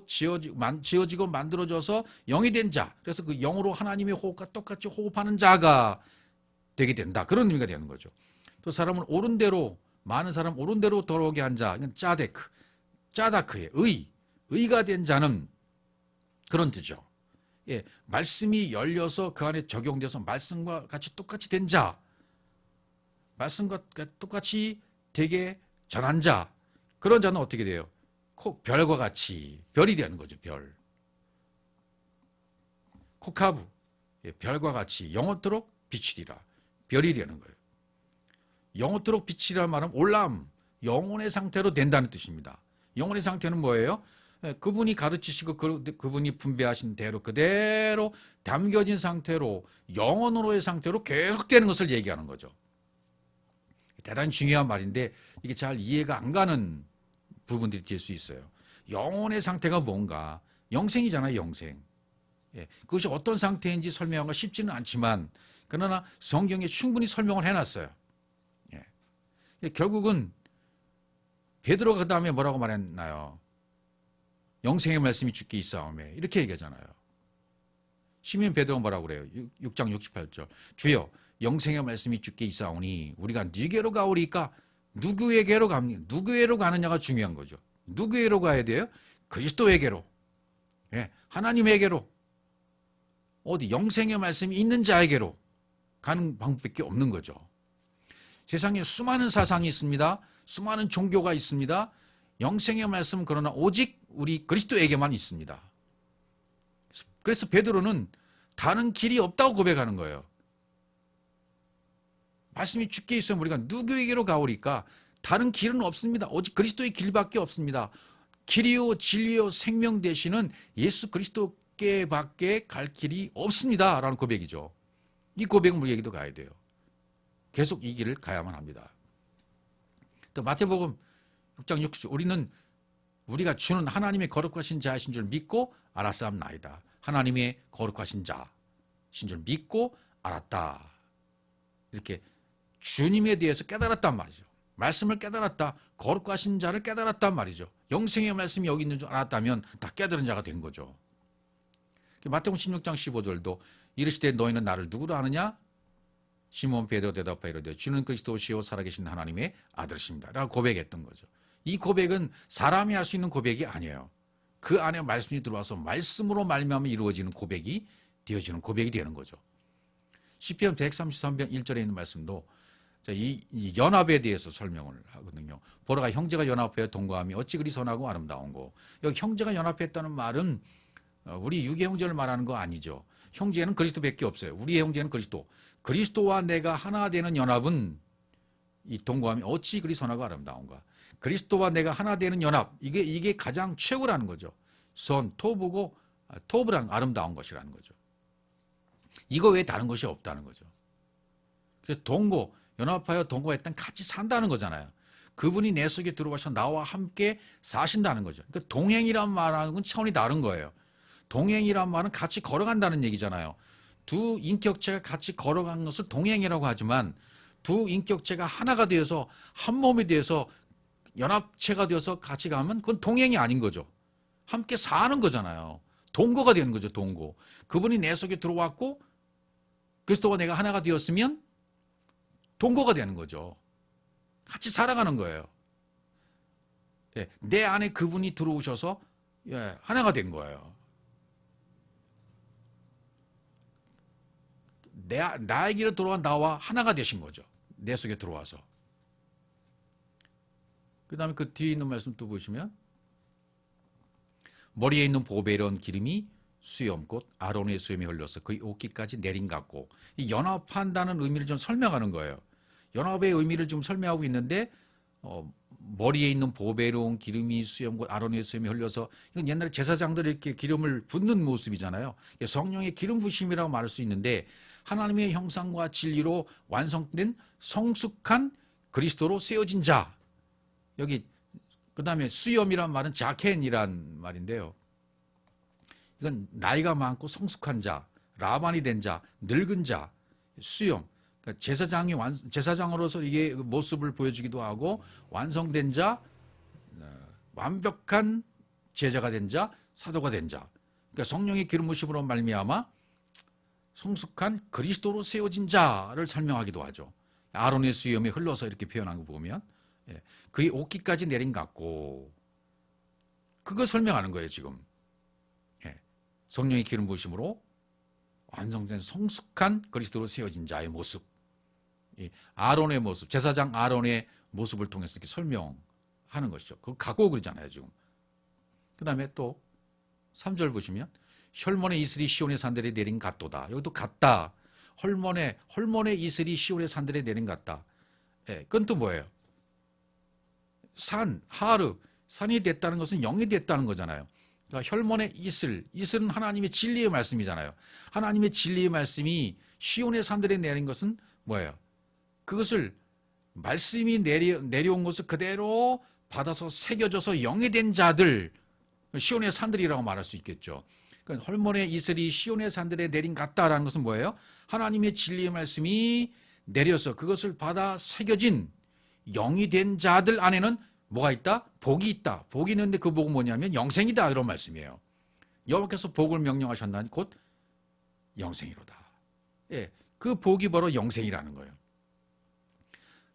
지어지고 만들어져서 영이 된 자. 그래서 그 영으로 하나님의 호흡과 똑같이 호흡하는 자가 되게 된다. 그런 의미가 되는 거죠. 또 사람을 옳은 대로, 많은 사람 옳은 대로 돌아오게 한 자, 이건 짜다크의 의가 된 자는 그런 뜻이죠. 예, 말씀이 열려서 그 안에 적용돼서 말씀과 같이 똑같이 된 자, 말씀과 똑같이 되게 전한 자, 그런 자는 어떻게 돼요? 별과 같이 별이 되는 거죠. 별. 코카부, 예, 별과 같이 영원토록 비치리라. 별이 되는 거예요. 영원토록 비치리라는 말은 올람, 영혼의 상태로 된다는 뜻입니다. 영혼의 상태는 뭐예요? 그분이 가르치시고 그분이 분배하신 대로 그대로 담겨진 상태로 영원으로의 상태로 계속되는 것을 얘기하는 거죠. 대단히 중요한 말인데 이게 잘 이해가 안 가는 부분들이 될 수 있어요. 영혼의 상태가 뭔가? 영생이잖아요, 영생. 예, 그것이 어떤 상태인지 설명하기가 쉽지는 않지만 그러나 성경에 충분히 설명을 해놨어요. 예. 결국은 베드로가 그 다음에 뭐라고 말했나요? 영생의 말씀이 주께 있사오매 이렇게 얘기하잖아요. 시몬 베드로가 뭐라고 그래요? 6장 68절 주여 영생의 말씀이 주께 있사오니 우리가 누구에게로 가오리까? 누구에게로 가느냐가 중요한 거죠. 누구에게로 가야 돼요? 그리스도에게로, 예, 하나님에게로, 어디 영생의 말씀이 있는 자에게로 가는 방법밖에 없는 거죠. 세상에 수많은 사상이 있습니다. 수많은 종교가 있습니다. 영생의 말씀은 그러나 오직 우리 그리스도에게만 있습니다. 그래서 베드로는 다른 길이 없다고 고백하는 거예요. 말씀이 주께 있으면 우리가 누구에게로 가오리까? 다른 길은 없습니다. 오직 그리스도의 길밖에 없습니다. 길이요 진리요 생명 되시는 예수 그리스도께 밖에 갈 길이 없습니다. 라는 고백이죠. 이 고백은 우리에게도 가야 돼요. 계속 이 길을 가야만 합니다. 또 마태복음 6장 6절 우리가 주는 하나님의 거룩하신 자이신 줄 믿고 알았사옵나이다. 하나님의 거룩하신 자신 줄 믿고 알았다. 이렇게 주님에 대해서 깨달았단 말이죠. 말씀을 깨달았다. 거룩하신 자를 깨달았단 말이죠. 영생의 말씀이 여기 있는 줄 알았다면 다 깨달은 자가 된 거죠. 마태복음 16장 15절도 이르시되 너희는 나를 누구로 아느냐? 시몬 베드로 대답하여 이르되 주는 그리스도시요 살아계신 하나님의 아들이십니다 라고 고백했던 거죠. 이 고백은 사람이 할 수 있는 고백이 아니에요. 그 안에 말씀이 들어와서 말씀으로 말미암아 이루어지는 고백이 되어지는 고백이 되는 거죠. 시편 133편 1절에 있는 말씀도 이 연합에 대해서 설명을 하거든요. 보라가 형제가 연합하여 동거함이 어찌 그리 선하고 아름다운고. 여기 형제가 연합했다는 말은 우리 유괴 형제를 말하는 거 아니죠. 형제는 그리스도밖에 없어요. 우리의 형제는 그리스도. 그리스도와 내가 하나 되는 연합은 이 동거함이 어찌 그리 선하고 아름다운가. 그리스도와 내가 하나 되는 연합, 이게 가장 최고라는 거죠. 토브란 아름다운 것이라는 거죠. 이거 외에 다른 것이 없다는 거죠. 그래서 연합하여 동거했던 같이 산다는 거잖아요. 그분이 내 속에 들어와서 나와 함께 사신다는 거죠. 그러니까 동행이란 말하는 건 차원이 다른 거예요. 동행이란 말은 같이 걸어간다는 얘기잖아요. 두 인격체가 같이 걸어가는 것을 동행이라고 하지만 두 인격체가 하나가 되어서 한 몸이 되어서 연합체가 되어서 같이 가면 그건 동행이 아닌 거죠. 함께 사는 거잖아요. 동거가 되는 거죠. 동거. 그분이 내 속에 들어왔고 그리스도와 내가 하나가 되었으면 동거가 되는 거죠. 같이 살아가는 거예요. 예, 내 안에 그분이 들어오셔서 하나가 된 거예요. 나에게로 들어와 나와 하나가 되신 거죠. 내 속에 들어와서. 그 다음에 그 뒤에 있는 말씀 또 보시면 머리에 있는 보배로운 기름이 수염 곧 아론의 수염이 흘려서 그의 옷깃까지 내린 같고, 이 연합한다는 의미를 좀 설명하는 거예요. 연합의 의미를 좀 설명하고 있는데 머리에 있는 보배로운 기름이 수염 곧 아론의 수염이 흘려서, 이건 옛날에 제사장들이 이렇게 기름을 붓는 모습이잖아요. 성령의 기름 부심이라고 말할 수 있는데 하나님의 형상과 진리로 완성된 성숙한 그리스도로 세워진 자. 여기 그 다음에 수염이란 말은 자켄이란 말인데요. 이건 나이가 많고 성숙한 자, 라반이 된 자, 늙은 자, 수염. 그러니까 제사장으로서 이게 모습을 보여주기도 하고, 완성된 자, 완벽한 제자가 된 자, 사도가 된 자. 그러니까 성령의 기름 부심으로 말미암아 성숙한 그리스도로 세워진 자를 설명하기도 하죠. 아론의 수염이 흘러서 이렇게 표현한 거 보면 그의 옷깃까지 내린 같고, 그걸 설명하는 거예요 지금. 성령의 기름 부으심으로 완성된 성숙한 그리스도로 세워진 자의 모습, 아론의 모습, 제사장 아론의 모습을 통해서 이렇게 설명하는 것이죠. 그거 갖고 그러잖아요 지금. 그 다음에 또 3절 보시면 혈몬의 이슬이 시온의 산들에 내린 같도다. 여기도 같다. 헐몬의 이슬이 시온의 산들에 내린 같다. 그건 또 뭐예요? 산이 됐다는 것은 영이 됐다는 거잖아요. 그러니까 혈몬의 이슬은 하나님의 진리의 말씀이잖아요. 하나님의 진리의 말씀이 시온의 산들에 내린 것은 뭐예요? 그것을 말씀이 내려온 것을 그대로 받아서 새겨져서 영이 된 자들, 시온의 산들이라고 말할 수 있겠죠. 그러니까 헐몬의 이슬이 시온의 산들에 내린 같다라는 것은 뭐예요? 하나님의 진리의 말씀이 내려서 그것을 받아 새겨진 영이 된 자들 안에는 뭐가 있다? 복이 있다. 복이 있는데 그 복은 뭐냐면 영생이다, 이런 말씀이에요. 여호와께서 복을 명령하셨나니 곧 영생이로다. 그 복이 바로 영생이라는 거예요.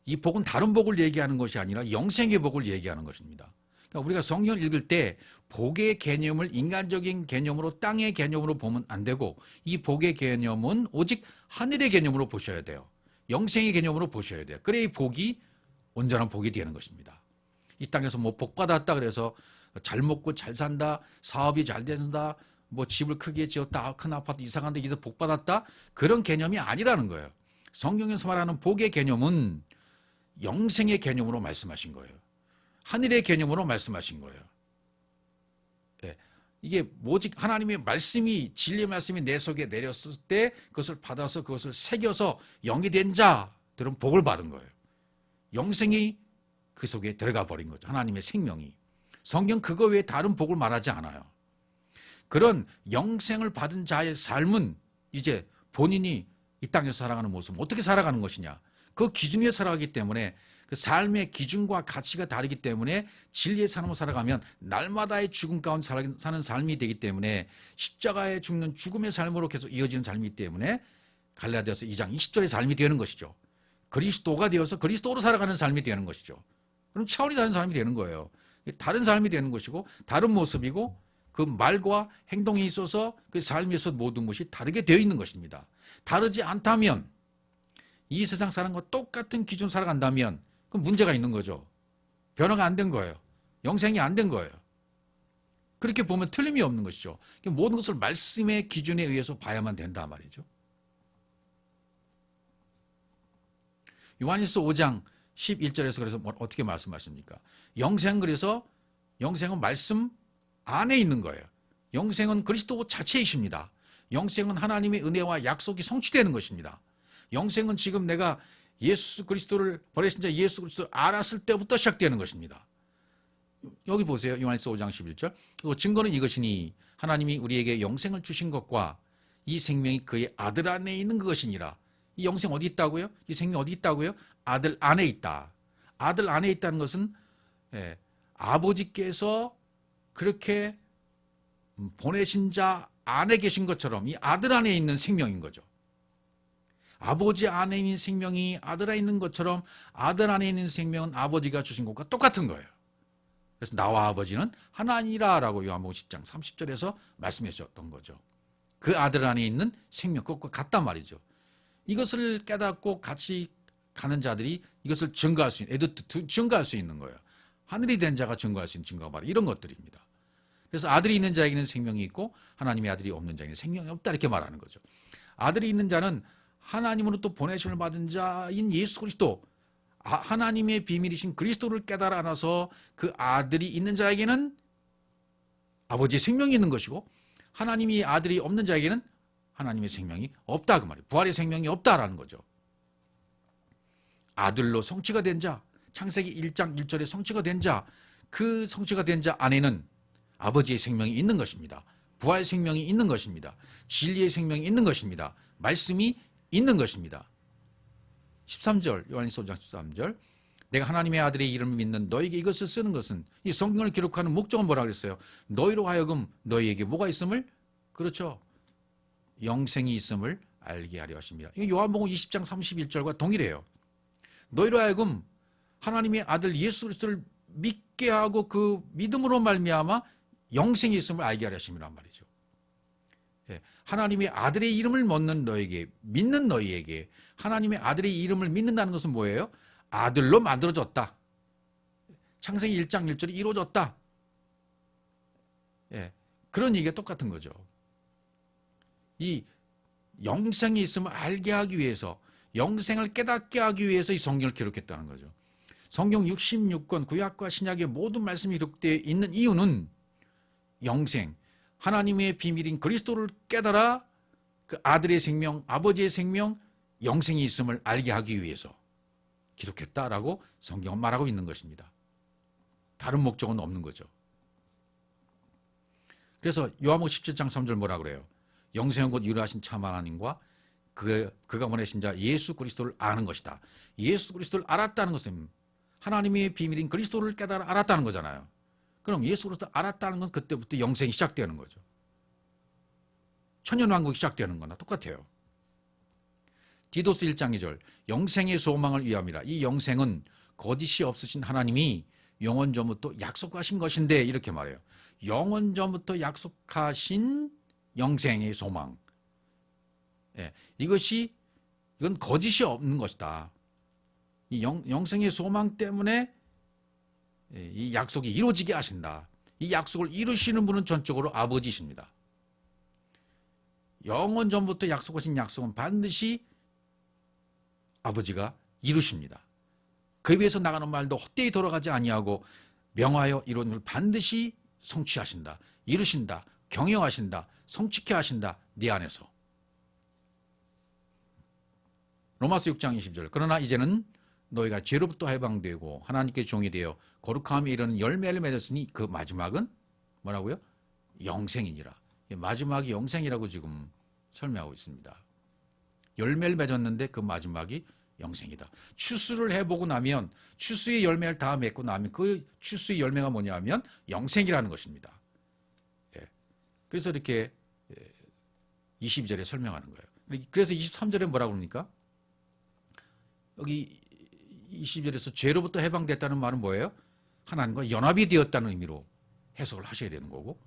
이 복은 다른 복을 얘기하는 것이 아니라 영생의 복을 얘기하는 것입니다. 그러니까 우리가 성경을 읽을 때 복의 개념을 인간적인 개념으로, 땅의 개념으로 보면 안 되고, 이 복의 개념은 오직 하늘의 개념으로 보셔야 돼요. 영생의 개념으로 보셔야 돼요. 그래야 이 복이 온전한 복이 되는 것입니다. 이 땅에서 뭐 복 받았다 그래서 잘 먹고 잘 산다, 사업이 잘 된다, 뭐 집을 크게 지었다, 큰 아파트 이사 간다, 이게 복 받았다, 그런 개념이 아니라는 거예요. 성경에서 말하는 복의 개념은 영생의 개념으로 말씀하신 거예요. 하늘의 개념으로 말씀하신 거예요. 이게 오직 하나님의 말씀이, 진리의 말씀이 내 속에 내렸을 때 그것을 받아서 그것을 새겨서 영이 된 자들은 복을 받은 거예요. 영생이 그 속에 들어가 버린 거죠. 하나님의 생명이. 성경 그거 외에 다른 복을 말하지 않아요. 그런 영생을 받은 자의 삶은 이제 본인이 이 땅에서 살아가는 모습, 어떻게 살아가는 것이냐, 그 기준 위에 살아가기 때문에 그 삶의 기준과 가치가 다르기 때문에 진리의 삶으로 살아가면 날마다의 죽음 가운데 사는 삶이 되기 때문에 십자가에 죽는 죽음의 삶으로 계속 이어지는 삶이기 때문에 갈라디아서 2장 20절의 삶이 되는 것이죠. 그리스도가 되어서 그리스도로 살아가는 삶이 되는 것이죠. 그럼 차원이 다른 사람이 되는 거예요. 다른 삶이 되는 것이고 다른 모습이고 그 말과 행동에 있어서 그 삶에서 모든 것이 다르게 되어 있는 것입니다. 다르지 않다면 이 세상 사람과 똑같은 기준 살아간다면 그럼 문제가 있는 거죠. 변화가 안 된 거예요. 영생이 안 된 거예요. 그렇게 보면 틀림이 없는 것이죠. 모든 것을 말씀의 기준에 의해서 봐야만 된다 말이죠. 요한일서 5장 11절에서 그래서 어떻게 말씀하십니까? 그래서 영생은 말씀 안에 있는 거예요. 영생은 그리스도 자체이십니다. 영생은 하나님의 은혜와 약속이 성취되는 것입니다. 영생은 지금 내가 예수 그리스도를 버리신 자 예수 그리스도를 알았을 때부터 시작되는 것입니다. 여기 보세요. 요한일서 5장 11절. 그리고 증거는 이것이니 하나님이 우리에게 영생을 주신 것과 이 생명이 그의 아들 안에 있는 그것이니라. 이 영생 어디 있다고요? 이 생명 어디 있다고요? 아들 안에 있다. 아들 안에 있다는 것은 아버지께서 그렇게 보내신 자 안에 계신 것처럼 이 아들 안에 있는 생명인 거죠. 아버지 안에 있는 생명이 아들 안에 있는 것처럼 아들 안에 있는 생명은 아버지가 주신 것과 똑같은 거예요. 그래서 나와 아버지는 하나니라 라고 요한복음 10장 30절에서 말씀해 주셨던 거죠. 그 아들 안에 있는 생명, 그것과 같단 말이죠. 이것을 깨닫고 같이 가는 자들이 이것을 증거할 수 있는, 증거할 수 있는 거예요. 하늘이 된 자가 증거할 수 있는 증거가 바로 이런 것들입니다. 그래서 아들이 있는 자에게는 생명이 있고 하나님의 아들이 없는 자에게는 생명이 없다 이렇게 말하는 거죠. 아들이 있는 자는 하나님으로 또 보내심을 받은 자인 예수 그리스도, 하나님의 비밀이신 그리스도를 깨달아 알아서 그 아들이 있는 자에게는 아버지의 생명이 있는 것이고 하나님이 아들이 없는 자에게는 하나님의 생명이 없다 그 말이에요. 부활의 생명이 없다라는 거죠. 아들로 성취가 된 자, 창세기 1장 1절에 성취가 된 자, 그 성취가 된 자 안에는 아버지의 생명이 있는 것입니다. 부활 생명이 있는 것입니다. 진리의 생명이 있는 것입니다. 말씀이 있는 것입니다. 13절 요한일서 5장 13절 내가 하나님의 아들의 이름을 믿는 너에게 이것을 쓰는 것은 이 성경을 기록하는 목적은 뭐라 그랬어요? 너희로 하여금 너희에게 뭐가 있음을? 그렇죠. 영생이 있음을 알게 하려 하십니다. 이거 요한복음 20장 31절과 동일해요. 너희로 하여금 하나님의 아들 예수 그리스도를 믿게 하고 그 믿음으로 말미암아 영생이 있음을 알게 하려 하심이란 말이죠. 하나님의 아들의 이름을 믿는 너희에게 하나님의 아들의 이름을 믿는다는 것은 뭐예요? 아들로 만들어졌다. 창세기 1장 1절이 이루어졌다. 그런 얘기가 똑같은 거죠. 이 영생이 있음을 알게 하기 위해서, 영생을 깨닫게 하기 위해서 이 성경을 기록했다는 거죠. 성경 66권 구약과 신약의 모든 말씀이 기록되어 있는 이유는 영생, 하나님의 비밀인 그리스도를 깨달아 그 아들의 생명, 아버지의 생명, 영생이 있음을 알게 하기 위해서 기록했다라고 성경은 말하고 있는 것입니다. 다른 목적은 없는 거죠. 그래서 요한복음 17장 3절 뭐라 그래요? 영생은 곧 유일하신 참 하나님과 그가 보내신 자 예수 그리스도를 아는 것이다. 예수 그리스도를 알았다는 것은 하나님의 비밀인 그리스도를 깨달아 알았다는 거잖아요. 그럼 예수 그리스도를 알았다는 건 그때부터 영생이 시작되는 거죠. 천년왕국이 시작되는 거나 똑같아요. 디도스 1장 2절 영생의 소망을 위함이라. 이 영생은 거짓이 없으신 하나님이 영원 전부터 약속하신 것인데 이렇게 말해요. 영원 전부터 약속하신 영생의 소망. 이건 거짓이 없는 것이다. 이 영생의 소망 때문에 이 약속이 이루어지게 하신다. 이 약속을 이루시는 분은 전적으로 아버지십니다. 영원 전부터 약속하신 약속은 반드시 아버지가 이루십니다. 그 위에서 나가는 말도 헛되이 돌아가지 아니하고 명하여 이루는 걸 반드시 성취하신다. 이루신다. 경영하신다. 성취케 하신다. 네 안에서. 로마서 6장 20절 그러나 이제는 너희가 죄로부터 해방되고 하나님께 종이 되어 거룩함에 이르는 열매를 맺었으니 그 마지막은 뭐라고요? 영생이니라. 마지막이 영생이라고 지금 설명하고 있습니다. 열매를 맺었는데 그 마지막이 영생이다. 추수를 해보고 나면 추수의 열매를 다 맺고 나면 그 추수의 열매가 뭐냐면 영생이라는 것입니다. 예. 그래서 이렇게 22절에 설명하는 거예요. 그래서 23절에 뭐라고 그럽니까? 여기 20절에서 죄로부터 해방됐다는 말은 뭐예요? 하나님과 연합이 되었다는 의미로 해석을 하셔야 되는 거고,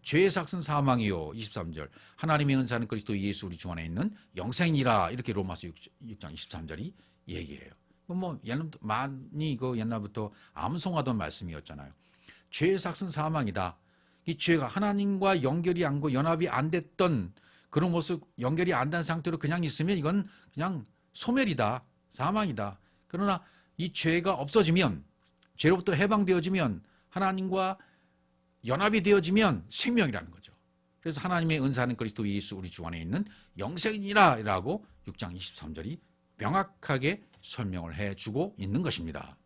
죄의 삭은 사망이요 23절 하나님의 은사는 그리스도 예수 우리 주 안에 있는 영생이라 이렇게 로마서 6장 23절이 얘기해요. 뭐 옛날부터 암송하던 말씀이었잖아요. 죄의 삭은 사망이다. 이 죄가 하나님과 연결이 안 고 연합이 안 됐던 그런 모습, 연결이 안 된 상태로 그냥 있으면 이건 그냥 소멸이다, 사망이다. 그러나 이 죄가 없어지면, 죄로부터 해방되어지면, 하나님과 연합이 되어지면 생명이라는 거죠. 그래서 하나님의 은사는 그리스도 예수 우리 주 안에 있는 영생이라 라고 6장 23절이 명확하게 설명을 해주고 있는 것입니다.